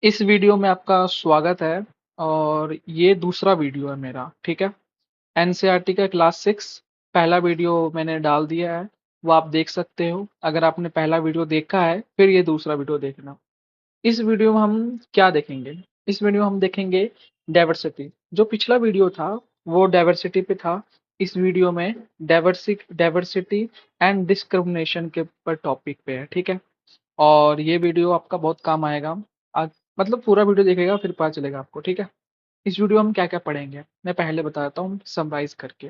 इस वीडियो में आपका स्वागत है और ये दूसरा वीडियो है मेरा। ठीक है। एनसीईआरटी का क्लास 6 पहला वीडियो मैंने डाल दिया है, वो आप देख सकते हो। अगर आपने पहला वीडियो देखा है फिर ये दूसरा वीडियो देखना। इस वीडियो में हम क्या देखेंगे? इस वीडियो में हम देखेंगे डाइवर्सिटी। जो पिछला वीडियो था वो डाइवर्सिटी पे था। इस वीडियो में डाइवर्सिटी एंड डिस्क्रिमिनेशन के पर टॉपिक पे है। ठीक है। और ये वीडियो आपका बहुत काम आएगा। आज मतलब पूरा वीडियो देखेगा फिर पता चलेगा आपको। ठीक है। इस वीडियो में हम क्या क्या पढ़ेंगे मैं पहले बताता हूँ समराइज करके।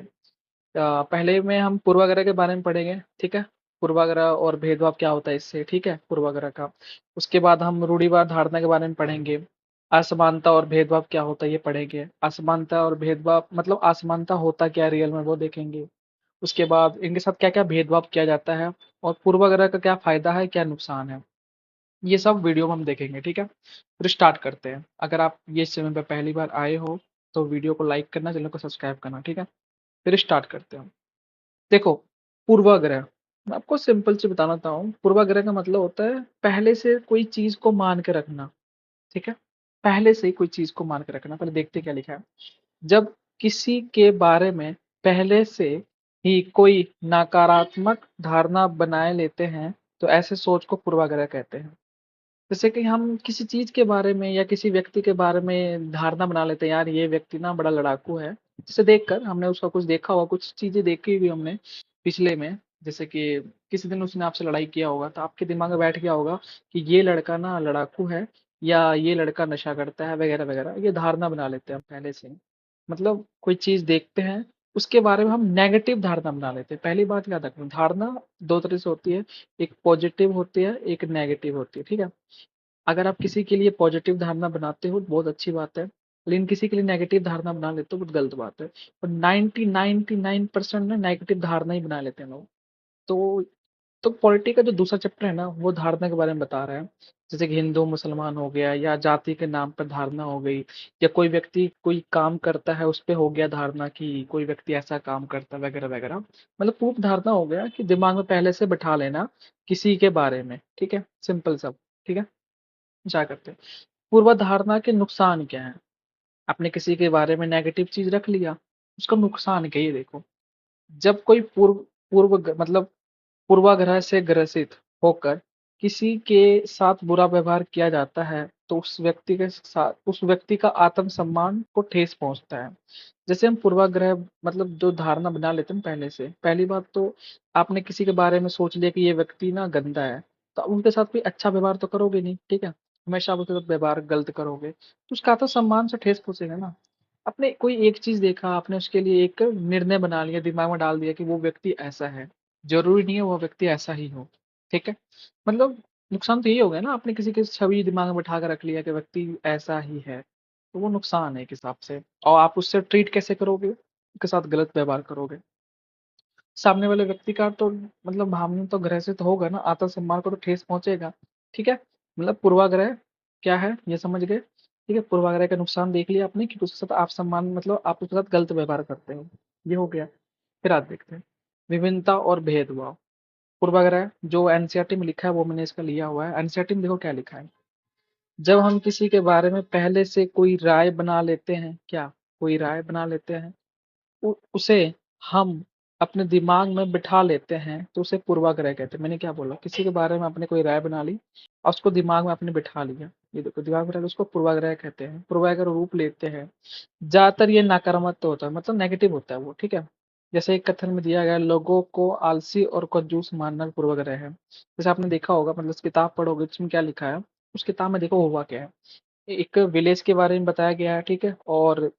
पहले में हम पूर्वाग्रह के बारे में पढ़ेंगे। ठीक है। पूर्वाग्रह और भेदभाव क्या होता है इससे। ठीक है, पूर्वाग्रह का। उसके बाद हम रूढ़िवाद धारणा के बारे में पढ़ेंगे। असमानता और भेदभाव क्या होता है ये पढ़ेंगे। असमानता और भेदभाव मतलब असमानता होता क्या रियल में वो देखेंगे। उसके बाद इनके साथ क्या क्या भेदभाव किया जाता है और पूर्वाग्रह का क्या फायदा है क्या नुकसान है, ये सब वीडियो में हम देखेंगे। ठीक है। फिर स्टार्ट करते हैं। अगर आप ये चैनल पर पहली बार आए हो तो वीडियो को लाइक करना, चैनल को सब्सक्राइब करना। ठीक है। फिर स्टार्ट करते हैं। देखो, पूर्वाग्रह मैं आपको सिंपल से बताना चाहता हूँ। पूर्वाग्रह का मतलब होता है पहले से कोई चीज को मान के रखना। ठीक है। पहले से ही कोई चीज को मान के रखना। पहले देखते क्या लिखा है। जब किसी के बारे में पहले से ही कोई नकारात्मक धारणा बनाए लेते हैं तो ऐसे सोच को पूर्वाग्रह कहते हैं। जैसे कि हम किसी चीज के बारे में या किसी व्यक्ति के बारे में धारणा बना लेते हैं, यार ये व्यक्ति ना बड़ा लड़ाकू है। जिसे देखकर हमने उसका कुछ देखा होगा, कुछ चीजें देखी हुई हमने पिछले में। जैसे कि किसी दिन उसने आपसे लड़ाई किया होगा तो आपके दिमाग में बैठ गया होगा कि ये लड़का ना लड़ाकू है या ये लड़का नशा करता है वगैरह वगैरह। ये धारणा बना लेते हैं हम पहले से। मतलब कोई चीज देखते हैं उसके बारे में हम नेगेटिव धारणा बना लेते हैं। पहली बात याद रखना, धारणा दो तरह से होती है। एक पॉजिटिव होती है, एक नेगेटिव होती है। ठीक है। अगर आप किसी के लिए पॉजिटिव धारणा बनाते हो तो बहुत अच्छी बात है, लेकिन किसी के लिए नेगेटिव धारणा बना लेते हो बहुत गलत बात है। और 99% ना नेगेटिव धारणा ही बना लेते हैं लोग। तो पॉलिटी का जो दूसरा चैप्टर है ना वो धारणा के बारे में बता रहा है। जैसे कि हिंदू मुसलमान हो गया या जाति के नाम पर धारणा हो गई, या कोई व्यक्ति कोई काम करता है उस पे हो गया धारणा कि कोई व्यक्ति ऐसा काम करता है वगैरह वगैरह। मतलब पूर्ण धारणा हो गया कि दिमाग में पहले से बैठा लेना किसी के बारे में। ठीक है, सिंपल सब। ठीक है। क्या करते हैं, पूर्वधारणा के नुकसान क्या है। आपने किसी के बारे में नेगेटिव चीज रख लिया, उसका नुकसान क्या है ये देखो। जब कोई मतलब पूर्वाग्रह से ग्रसित होकर किसी के साथ बुरा व्यवहार किया जाता है तो उस व्यक्ति का आत्मसम्मान को ठेस पहुंचता है। जैसे हम पूर्वाग्रह मतलब जो धारणा बना लेते हैं पहले से, पहली बात तो आपने किसी के बारे में सोच लिया कि ये व्यक्ति ना गंदा है, तो आप उनके साथ कोई अच्छा व्यवहार तो करोगे नहीं। ठीक है। हमेशा आप उसके साथ व्यवहार गलत करोगे तो उसका आत्मसम्मान से ठेस पहुंचेगा ना। आपने कोई एक चीज देखा, आपने उसके लिए एक निर्णय बना लिया, दिमाग में डाल दिया कि वो व्यक्ति ऐसा है, जरूरी नहीं है वो व्यक्ति ऐसा ही हो। ठीक है। मतलब नुकसान तो यही हो गया ना, आपने किसी की छवि दिमाग में बैठा कर रख लिया कि व्यक्ति ऐसा ही है, तो वो नुकसान है एक हिसाब से। और आप उससे ट्रीट कैसे करोगे, उसके साथ गलत व्यवहार करोगे। सामने वाले व्यक्ति का तो मतलब भावना तो ग्रसित होगा ना, आत्मसम्मान को तो ठेस पहुंचेगा। ठीक है। मतलब पूर्वाग्रह क्या है ये समझ गए। ठीक है। पूर्वाग्रह का नुकसान देख लिया आपने कि उसके साथ आप सम्मान मतलब आप उसके साथ गलत व्यवहार करते हो, ये हो गया। फिर आप देखते हैं विभिन्नता और भेदभाव। पूर्वाग्रह जो एनसीईआरटी में लिखा है वो मैंने इसका लिया हुआ है। एनसीईआरटी में देखो क्या लिखा है। जब हम किसी के बारे में पहले से कोई राय बना लेते हैं, क्या कोई राय बना लेते हैं, उसे हम अपने दिमाग में बिठा लेते हैं तो उसे पूर्वाग्रह कहते हैं। मैंने क्या बोला, किसी के बारे में आपने कोई राय बना ली और उसको दिमाग में आपने बिठा लिया, ये देखो दिमाग में बिठा लिया, उसको पूर्वाग्रह कहते हैं। पूर्वाग्रह रूप लेते हैं, ज्यादातर ये नकारात्मक तो होता है, मतलब नेगेटिव होता है वो। ठीक है। जैसे एक कथन में दिया गया, लोगों को आलसी और कंजूस मानना पूर्वाग्रह है। जैसे आपने देखा होगा, मतलब किताब पढ़ोगे उसमें क्या लिखा है, उस किताब में देखो हुआ क्या है। एक विलेज के बारे में बताया गया है। ठीक है। और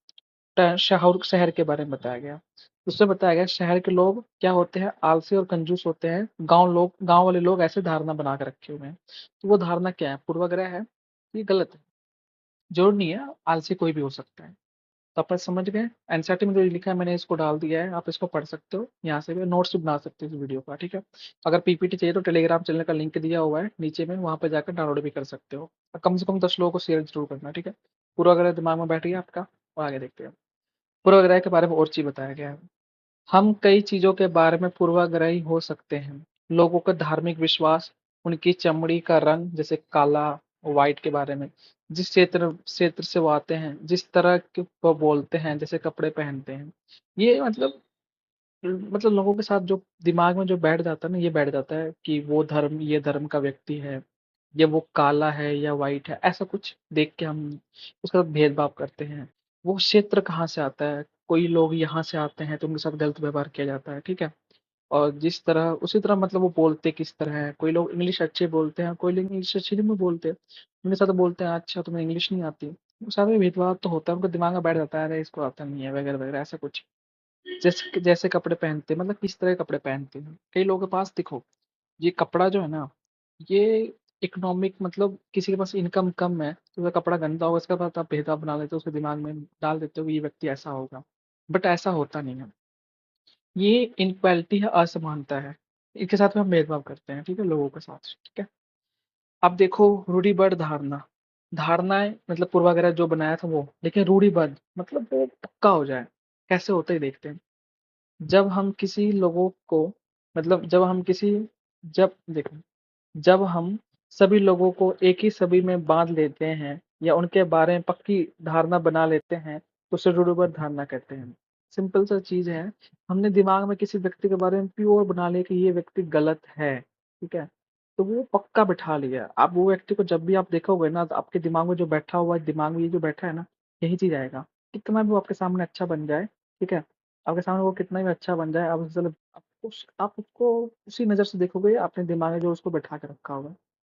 शहर के बारे में बताया गया। उसमें बताया गया शहर के लोग क्या होते हैं, आलसी और कंजूस होते हैं। गांव वाले लोग ऐसे धारणा बना के रखे हुए हैं। तो वो धारणा क्या है, पूर्वाग्रह है। ये गलत है। जरूर नहीं है आलसी कोई भी हो सकता है। तो अपन समझ गए। एनसीईआरटी में जो लिखा है मैंने इसको डाल दिया है, आप इसको पढ़ सकते हो, यहाँ से भी नोट्स भी बना सकते हो इस वीडियो का। ठीक है। अगर पीपीटी चाहिए तो टेलीग्राम चैनल का लिंक दिया हुआ है नीचे में, वहां पर जाकर डाउनलोड भी कर सकते हो। और कम से कम 10 लोगों को शेयर जरूर करना। ठीक है। पूर्वाग्रह दिमाग में बैठ गया आपका, और आगे देखते हैं। पूर्वाग्रह के बारे में और चीज बताया गया है। हम कई चीजों के बारे में पूर्वाग्रही हो सकते हैं। लोगों का धार्मिक विश्वास, उनकी चमड़ी का रंग जैसे काला, वाइट के बारे में, जिस क्षेत्र क्षेत्र से वो आते हैं, जिस तरह के वो बोलते हैं, जैसे कपड़े पहनते हैं, ये मतलब लोगों के साथ जो दिमाग में जो बैठ जाता है ना, ये बैठ जाता है कि वो धर्म ये धर्म का व्यक्ति है, या वो काला है या वाइट है, ऐसा कुछ देख के हम उसका भेदभाव करते हैं। वो क्षेत्र कहाँ से आता है, कोई लोग यहाँ से आते हैं तो उनके साथ गलत व्यवहार किया जाता है, ठीक है। और जिस तरह उसी तरह मतलब वो बोलते किस तरह है, कोई लोग इंग्लिश अच्छे बोलते हैं, कोई लोग इंग्लिश अच्छी नहीं बोलते, उनके साथ बोलते हैं अच्छा तुम्हें इंग्लिश नहीं आती। वो सारे भेदभाव तो होता है, उनके दिमाग में बैठ जाता है अरे इसको आता नहीं है वगैरह वगैरह ऐसा कुछ। जैसे जैसे कपड़े पहनते हैं, मतलब किस तरह के कपड़े पहनते हैं, कई लोगों के पास देखो, ये कपड़ा जो है ना, ये इकोनॉमिक मतलब किसी के पास इनकम कम है तो उसका कपड़ा गंदा होगा, इसका बाद आप भेदभाव बना लेते हो, उसके दिमाग में डाल देते हो कि ये व्यक्ति ऐसा होगा। बट ऐसा होता नहीं है। ये इनक्वालिटी है, असमानता है। इनके साथ में हम भेदभाव करते हैं, ठीक है, लोगों के साथ, ठीक है। अब देखो, रूढ़िबद्ध धारणा, धारणाएं मतलब पूर्वाग्रह जो बनाया था वो, लेकिन रूढ़िबद्ध मतलब वो पक्का हो जाए, कैसे होता है देखते हैं। जब हम किसी लोगों को मतलब जब हम किसी जब देखो जब हम सभी लोगों को एक ही छवि में बांध लेते हैं या उनके बारे में पक्की धारणा बना लेते हैं तो उसे रूढ़िबद्ध धारणा कहते हैं। सिंपल सा चीज है, हमने दिमाग में किसी व्यक्ति के बारे में प्योर बना लिया कि ये व्यक्ति गलत है, ठीक है, तो वो पक्का बिठा लिया। आप वो व्यक्ति को जब भी आप देखोगे ना, तो आपके दिमाग में जो बैठा हुआ है, दिमाग में ये जो बैठा है ना, यही चीज आएगा। कितना भी वो आपके सामने अच्छा बन जाए, ठीक है, आपके सामने वो कितना भी अच्छा बन जाए, आप उससे आप उसको उसी नज़र से देखोगे, आपने दिमाग में जो उसको बैठा के रखा होगा,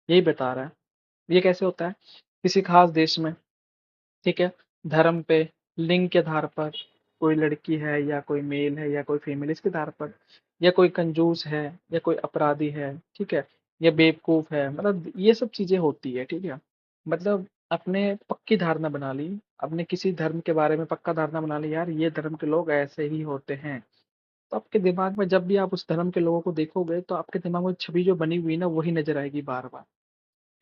यही बता रहा है। ये कैसे होता है, किसी खास देश में, ठीक है, धर्म पे, लिंग के आधार पर, कोई लड़की है या कोई मेल है या कोई फीमेल, इसके आधार पर, या कोई कंजूस है या कोई अपराधी है, ठीक है, या बेवकूफ है, मतलब ये सब चीजें होती है, ठीक है। मतलब अपने पक्की धारणा बना ली, अपने किसी धर्म के बारे में पक्का धारणा बना ली, यार ये धर्म के लोग ऐसे ही होते हैं। तो आपके दिमाग में जब भी आप उस धर्म के लोगों को देखोगे तो आपके दिमाग में छवि जो बनी हुई है ना, वही नजर आएगी बार बार,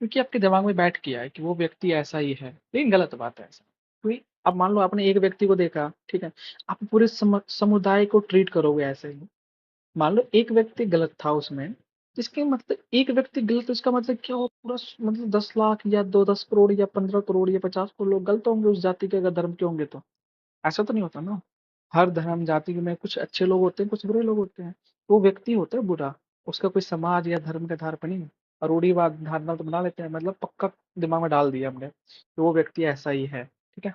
क्योंकि आपके दिमाग में बैठ गया है कि वो व्यक्ति ऐसा ही है। लेकिन गलत बात है ऐसा, क्योंकि अब मान लो आपने एक व्यक्ति को देखा, ठीक है, आप पूरे समुदाय को ट्रीट करोगे ऐसे ही। मान लो एक व्यक्ति गलत था उसमें, जिसके मतलब एक व्यक्ति गलत, तो इसका मतलब क्या हो, पूरा मतलब 10 लाख या दो 10 करोड़ या 15 करोड़ या 50 करोड़ लोग गलत होंगे उस जाति के अगर धर्म के होंगे तो। ऐसा तो नहीं होता ना। हर धर्म जाति में कुछ अच्छे लोग होते हैं, कुछ बुरे लोग होते हैं, तो वो व्यक्ति होता है बुरा, उसका कोई समाज या धर्म के आधार पर नहीं। और रूढ़िवाद धारणा तो बना लेते हैं, मतलब पक्का दिमाग में डाल दिया हमने तो वो व्यक्ति ऐसा ही है, ठीक है।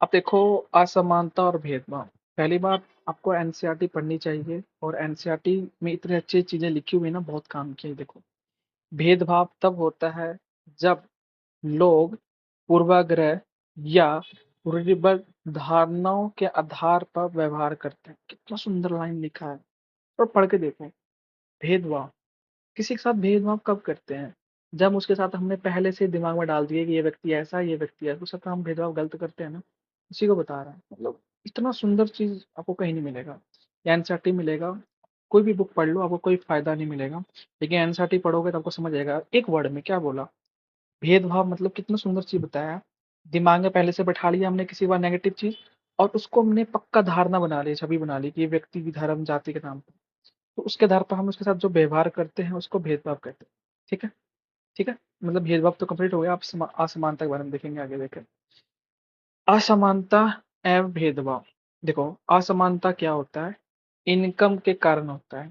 अब देखो, असमानता और भेदभाव। पहली बात, आपको एनसीईआरटी पढ़नी चाहिए, और एनसीईआरटी में इतनी अच्छी चीजें लिखी हुई है ना, बहुत काम की है। देखो, भेदभाव तब होता है जब लोग पूर्वाग्रह या रूढ़िबद्ध धारणाओं के आधार पर व्यवहार करते हैं। कितना सुंदर लाइन लिखा है, और पढ़ के देखो। भेदभाव, किसी के साथ भेदभाव कब करते हैं, जब उसके साथ हमने पहले से दिमाग में डाल दिया कि ये व्यक्ति ऐसा है, ये व्यक्ति ऐसा, उसके साथ हम भेदभाव गलत करते हैं ना, उसी को बता रहा है। मतलब इतना सुंदर चीज आपको कहीं नहीं मिलेगा, या एनसीईआरटी मिलेगा। कोई भी बुक पढ़ लो, आपको कोई फायदा नहीं मिलेगा, लेकिन एनसीईआरटी पढ़ोगे तो आपको समझ आएगा एक वर्ड में क्या बोला। भेदभाव मतलब कितना सुंदर चीज बताया। दिमाग में पहले से बैठा लिया हमने किसी बार नेगेटिव चीज, और उसको हमने पक्का धारणा बना ली, छवि बना ली कि ये व्यक्ति की धर्म जाति के नाम पर, तो उसके आधार पर हम उसके साथ जो व्यवहार करते हैं उसको भेदभाव कहते हैं, ठीक है। ठीक है, मतलब भेदभाव तो कंप्लीट हो गया। आप असमानता के बारे में देखेंगे आगे, देखें असमानता एवं भेदभाव। देखो, असमानता क्या होता है, इनकम के कारण होता है।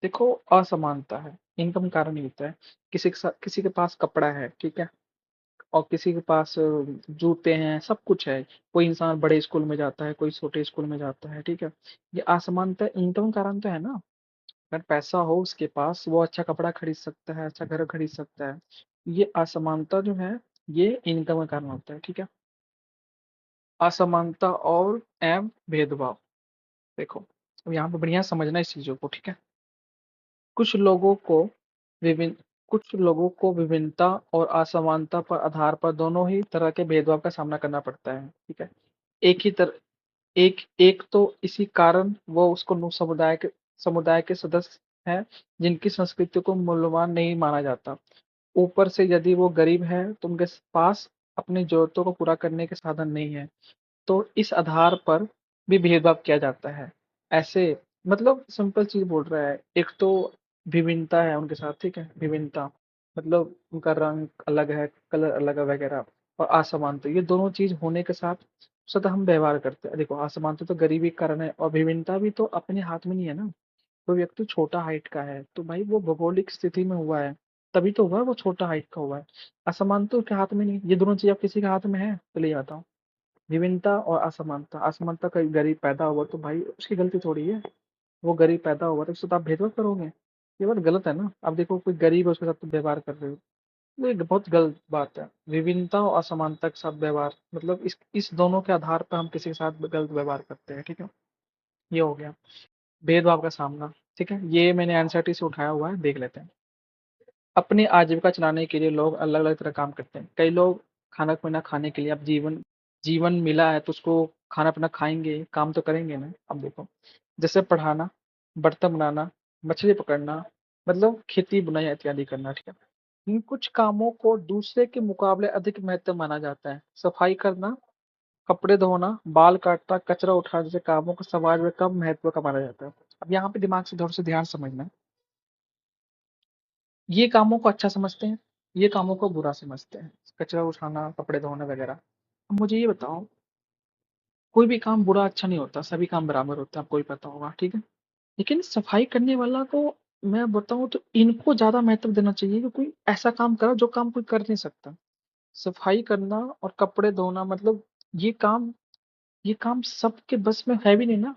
देखो, असमानता है, इनकम कारण ही होता है। किसी के पास कपड़ा है, ठीक है, और किसी के पास जूते हैं, सब कुछ है। कोई इंसान बड़े स्कूल में जाता है, कोई छोटे स्कूल में जाता है, ठीक है। ये असमानता इनकम कारण तो है ना। अगर पैसा हो उसके पास, वो अच्छा कपड़ा खरीद सकता है, अच्छा घर खरीद सकता है। ये असमानता जो है, ये इनकम का कारण होता है, ठीक है। असमानता और एवं भेदभाव। देखो, अब यहाँ पे बढ़िया समझना इस चीजों को, ठीक है। कुछ लोगों को विभिन्न कुछ लोगों को विभिन्नता और असमानता पर आधार पर दोनों ही तरह के भेदभाव का सामना करना पड़ता है, ठीक है। एक ही तरह एक एक तो इसी कारण वो उसको समुदाय के सदस्य हैं जिनकी संस्कृति को मूल्यवान नहीं माना जाता। ऊपर से यदि वो गरीब है तो उनके पास अपनी जरूरतों को पूरा करने के साधन नहीं है, तो इस आधार पर भी भेदभाव किया जाता है। ऐसे मतलब सिंपल चीज बोल रहा है, एक तो विभिन्नता है उनके साथ, ठीक है, विभिन्नता, मतलब उनका रंग अलग है, कलर अलग है वगैरह, और असमानता, ये दोनों चीज होने के साथ सतह हम व्यवहार करते हैं। देखो, असमानता तो गरीबी का कारण है, और विभिन्नता भी तो अपने हाथ में नहीं है ना। कोई व्यक्ति छोटा हाइट का है तो भाई वो भौगोलिक स्थिति में हुआ है, तभी तो हुआ है वो छोटा हाइट का हुआ है। असमानता उसके हाथ में नहीं, ये दोनों चीज आप किसी के हाथ में है? चलिए बताओ। विभिन्नता और असमानता, असमानता का गरीब पैदा हुआ तो भाई उसकी गलती थोड़ी है। वो गरीब पैदा हुआ तो उससे तो आप भेदभाव करोगे, ये बात गलत है ना। अब देखो, कोई गरीब है उसके साथ तुम व्यवहार कर रहे हो, ये बहुत गलत बात है। विभिन्नता और असमानता के साथ व्यवहार, मतलब इस दोनों के आधार पर हम किसी के साथ गलत व्यवहार करते हैं, ठीक है। ये हो गया भेदभाव का सामना। ठीक है, ये मैंने एनसीईआरटी से उठाया हुआ है, देख लेते हैं। अपनी आजीविका चलाने के लिए लोग अलग अलग तरह काम करते हैं। कई लोग खाना पीना खाने के लिए, अब जीवन जीवन मिला है तो उसको खाना पीना खाएंगे, काम तो करेंगे ना। अब देखो, जैसे पढ़ाना, बर्तन बनाना, मछली पकड़ना, मतलब खेती बुनाई इत्यादि करना, ठीक है। इन कुछ कामों को दूसरे के मुकाबले अधिक महत्व माना जाता है। सफाई करना, कपड़े धोना, बाल काटना, कचरा उठाना जैसे कामों को समाज में कम महत्व का माना जाता है। अब यहाँ पे दिमाग से थोड़ा सा ध्यान समझना। ये कामों को अच्छा समझते हैं, ये कामों को बुरा समझते हैं, कचरा उठाना, कपड़े धोना वगैरह। अब मुझे ये बताओ, कोई भी काम बुरा अच्छा नहीं होता, सभी काम बराबर होते हैं, आपको भी पता होगा, ठीक है। लेकिन सफाई करने वाला को, मैं बताऊं तो इनको ज्यादा महत्व देना चाहिए कि कोई ऐसा काम करा जो काम कोई कर नहीं सकता। सफाई करना और कपड़े धोना, मतलब ये काम ये काम सबके बस में है भी नहीं ना।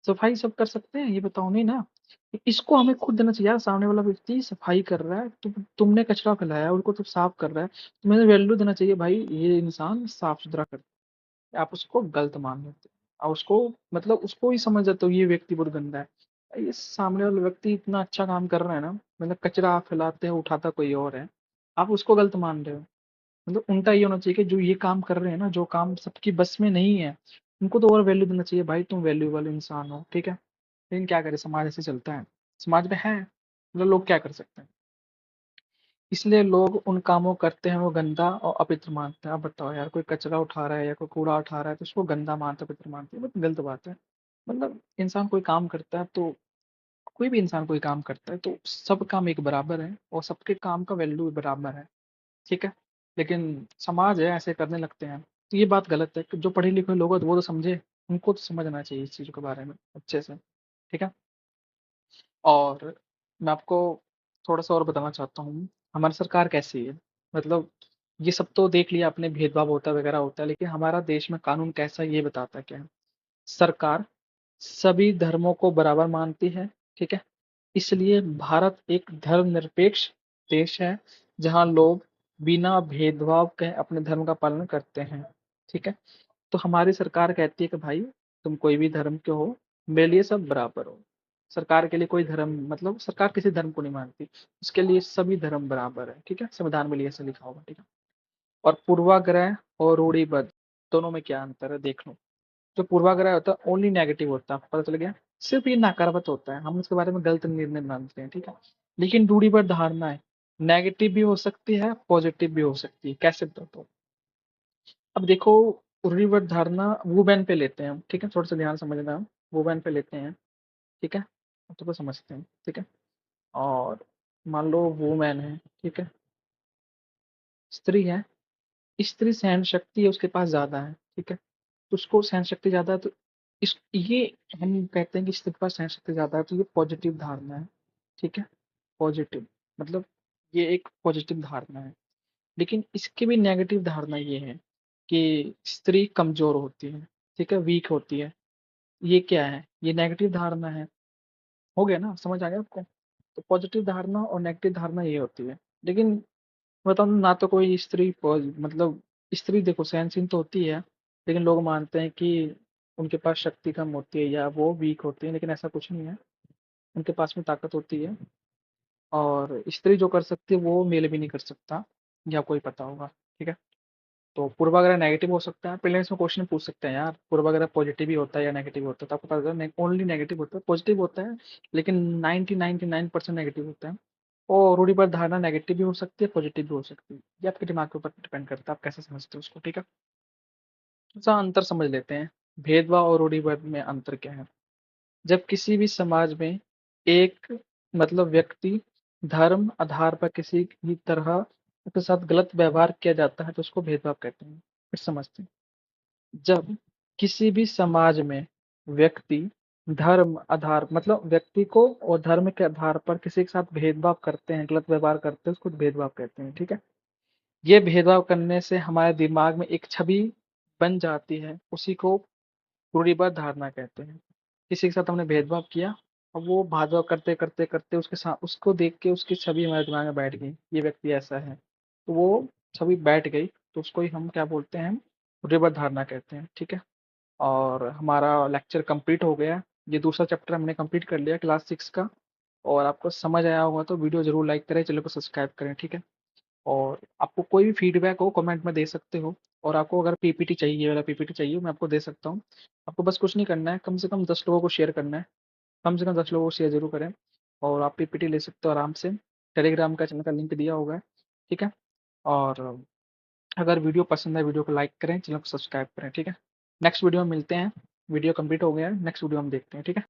सफाई सब कर सकते हैं, ये बताओ नहीं ना। इसको हमें खुद देना चाहिए यार। सामने वाला व्यक्ति सफाई कर रहा है, तुमने कचरा फैलाया, उनको तो साफ कर रहा है, तुम्हें वैल्यू देना चाहिए भाई, ये इंसान साफ सुथरा कर। आप उसको गलत मान लेते हो और उसको, मतलब उसको ही समझ जाते हो ये व्यक्ति बहुत गंदा है। ये सामने वाला व्यक्ति इतना अच्छा काम कर रहा है ना, मतलब कचरा आप फैलाते हैं, उठाता कोई और है, आप उसको गलत मान रहे हो। मतलब उनका ये होना चाहिए कि जो ये काम कर रहे हैं ना, जो काम सबकी बस में नहीं है, उनको तो और वैल्यू देना चाहिए, भाई तुम वैल्यूएबल इंसान हो, ठीक है। लेकिन क्या करें, समाज ऐसे चलता है, समाज में है, मतलब लोग क्या कर सकते हैं। इसलिए लोग उन कामों करते हैं वो गंदा और अपवित्र मानते हैं। आप बताओ यार, कोई कचरा उठा रहा है या कोई कूड़ा उठा रहा है तो उसको गंदा मानते, अपवित्र मानते हैं, बहुत गलत बात है। मतलब इंसान कोई काम करता है तो, कोई भी इंसान कोई काम करता है तो सब काम एक बराबर है और सबके काम का वैल्यू बराबर है, ठीक है। लेकिन समाज है ऐसे करने लगते हैं, तो ये बात गलत है कि जो पढ़े लिखे लोग हैं वो तो समझे, उनको तो समझना चाहिए इस चीज़ के बारे में अच्छे से, ठीक है। और मैं आपको थोड़ा सा और बताना चाहता हूँ, हमारी सरकार कैसी है। मतलब ये सब तो देख लिया आपने, भेदभाव होता है वगैरह होता है, लेकिन हमारा देश में कानून कैसा है ये बताता है क्या है। सरकार सभी धर्मों को बराबर मानती है, ठीक है। इसलिए भारत एक धर्मनिरपेक्ष देश है, जहाँ लोग बिना भेदभाव के अपने धर्म का पालन करते हैं, ठीक है। तो हमारी सरकार कहती है कि भाई तुम कोई भी धर्म के हो, मेरे लिए सब बराबर हो। सरकार के लिए कोई धर्म, मतलब सरकार किसी धर्म को नहीं मानती, उसके लिए सभी धर्म बराबर है, ठीक है। संविधान में लिए ऐसा लिखा होगा, ठीक है। और पूर्वाग्रह और रूढ़िबद्ध, दोनों में क्या अंतर है देख लो। जो पूर्वाग्रह होता है ओनली नेगेटिव होता है, पता चल गया, सिर्फ ये नकारात्मक होता है, हम उसके बारे में गलत निर्णय मानते हैं, ठीक है। लेकिन रूढ़िबद्ध धारणा है, नेगेटिव भी हो सकती है, पॉजिटिव भी हो सकती है, कैसे बताओ तो। अब देखो, रूढ़िबद्ध धारणा वुमेन पे लेते हैं हम, ठीक है, थोड़ा सा ध्यान समझना हम। वुमेन पे लेते हैं, ठीक है, तो समझते हैं, ठीक है। और मान लो वुमेन है, ठीक है, स्त्री है, स्त्री सहन शक्ति है उसके पास ज्यादा है, ठीक है। तो उसको सहन शक्ति ज्यादा है तो इस ये हम कहते हैं कि स्त्री के पास सहन शक्ति ज्यादा है, तो ये पॉजिटिव धारणा है, ठीक है। पॉजिटिव, मतलब ये एक पॉजिटिव धारणा है। लेकिन इसकी भी नेगेटिव धारणा ये है कि स्त्री कमजोर होती है, ठीक है, वीक होती है। ये क्या है, ये नेगेटिव धारणा है। हो गया ना, समझ आ गया आपको। तो पॉजिटिव धारणा और नेगेटिव धारणा ये होती है। लेकिन बताऊँ ना, तो कोई स्त्री मतलब स्त्री देखो सहनशील तो होती है, लेकिन लोग मानते हैं कि उनके पास शक्ति कम होती है या वो वीक होती है, लेकिन ऐसा कुछ नहीं है, उनके पास में ताकत होती है। और स्त्री जो कर सकती है वो मेल भी नहीं कर सकता, ये आपको ही पता होगा, ठीक है। तो पूर्वाग्रह नेगेटिव हो सकता है, पहले इसमें क्वेश्चन पूछ सकते हैं यार, पूर्वाग्रह पॉजिटिव ही होता है या नेगेटिव होता है, तो आपको पता चला ओनली नेगेटिव होता है, पॉजिटिव होता है लेकिन 99% नेगेटिव होता है। और रूढ़िबद्ध धारणा नेगेटिव भी हो सकती है, पॉजिटिव भी हो सकती है, ये आपके दिमाग के ऊपर डिपेंड करता है आप कैसे समझते हो उसको, ठीक है। तो अंतर समझ लेते हैं, भेदभाव और रूढ़िबद्ध में अंतर क्या है। जब किसी भी समाज में एक, मतलब व्यक्ति धर्म आधार पर किसी भी तरह के साथ गलत व्यवहार किया जाता है तो उसको भेदभाव कहते हैं। फिर समझते हैं। जब किसी भी समाज में व्यक्ति धर्म आधार मतलब व्यक्ति को और धर्म के आधार पर किसी के साथ भेदभाव करते हैं, गलत व्यवहार करते हैं, उसको भेदभाव कहते हैं। ठीक है। ये भेदभाव करने से हमारे दिमाग में एक छवि बन जाती है, उसी को रूढ़िबद्ध धारणा कहते हैं। किसी के साथ हमने भेदभाव किया और वो भेदभाव करते करते करते उसके साथ उसको देख के उसकी छवि हमारे दिमाग में बैठ गई, ये व्यक्ति ऐसा है, तो वो छवि बैठ गई, तो उसको ही हम क्या बोलते हैं, रूढ़िबद्ध धारणा कहते हैं। ठीक है। और हमारा लेक्चर कंप्लीट हो गया। ये दूसरा चैप्टर हमने कंप्लीट कर लिया क्लास 6 का। और आपको समझ आया होगा तो वीडियो जरूर लाइक करें, चैनल को सब्सक्राइब करें। ठीक है। और आपको कोई भी फीडबैक हो कमेंट में दे सकते हो। और आपको अगर पीपीटी चाहिए, ये वाला पीपीटी चाहिए, मैं आपको दे सकता हूँ। आपको बस कुछ नहीं करना है, कम से कम 10 लोगों को शेयर करना है। कम से कम 10 लोगों को शेयर जरूर करें। और आप पीपीटी ले सकते हो आराम से। टेलीग्राम का चैनल का लिंक दिया होगा है। ठीक है। और अगर वीडियो पसंद है, वीडियो को लाइक करें, चैनल को सब्सक्राइब करें। ठीक है। नेक्स्ट वीडियो में मिलते हैं। वीडियो कंप्लीट हो गया है, नेक्स्ट वीडियो हम देखते हैं। ठीक है।